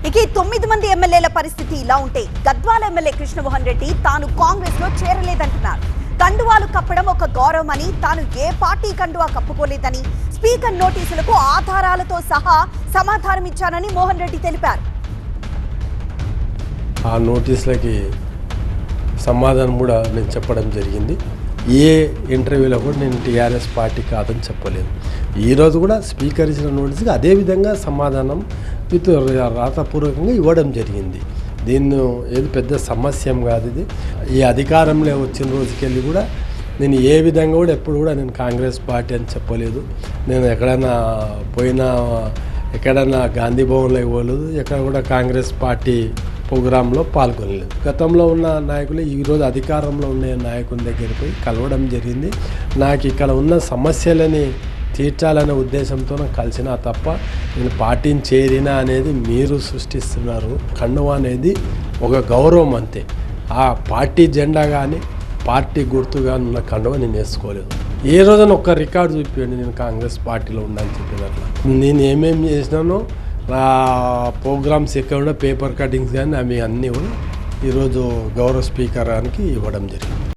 ఇక 9 మంది ఎమ్మెల్యేల పరిస్థితి ఇలా ఉంటే గద్వాల ఎమ్మెల్యే కృష్ణమోహన్ రెడ్డి తాను కాంగ్రెస్ లో చేరలేదంటున్నారు. కండువాలు కప్పడం ఒక గౌరవమని, తాను ఏ పార్టీ కండువా కప్పుకోలేదని, స్పీకర్ నోటీసులకు ఆధారాలతో సహా సమాధానం ఇచ్చానని మోహన్ రెడ్డి తెలిపారు. ఆ నోటీసులకి సమాధానం కూడా నేను చెప్పడం జరిగింది. ఏ ఇంటర్వ్యూలో కూడా నేను టీఆర్ఎస్ పార్టీ కాదని చెప్పలేదు. ఈరోజు కూడా స్పీకర్ ఇచ్చిన నోటీస్కి అదేవిధంగా సమాధానం రాతపూర్వకంగా ఇవ్వడం జరిగింది. దీన్ని ఏది పెద్ద సమస్య కాదు. ఇది ఈ అధికారంలో వచ్చిన రోజుకెళ్ళి కూడా నేను ఏ విధంగా కూడా ఎప్పుడు కూడా నేను కాంగ్రెస్ పార్టీ అని చెప్పలేదు. నేను ఎక్కడైనా గాంధీ భవన్లో ఇవ్వలేదు, ఎక్కడ కూడా కాంగ్రెస్ పార్టీ ప్రోగ్రాంలో పాల్గొనలేదు. గతంలో ఉన్న నాయకులు ఈరోజు అధికారంలో ఉన్న నాయకుల దగ్గర పోయి కలవడం జరిగింది. నాకు ఇక్కడ ఉన్న సమస్యలని తీర్చాలనే ఉద్దేశంతో కలిసినా తప్ప నేను పార్టీని చేరినా అనేది మీరు సృష్టిస్తున్నారు. కండువా అనేది ఒక గౌరవం అంతే. ఆ పార్టీ జెండా కానీ పార్టీ గుర్తుగా ఉన్న కండువా నేను వేసుకోలేదు. ఏ రోజున ఒక్క రికార్డు చూపించండి నేను కాంగ్రెస్ పార్టీలో ఉండాలని చెప్పినట్ల. నేను ఏమేమి చేసినానో ప్రోగ్రామ్స్ ఎక్కడ పేపర్ కటింగ్స్ కానీ అవి అన్నీ కూడా ఈరోజు గౌరవ స్పీకర్ గారికి ఇవ్వడం జరిగింది.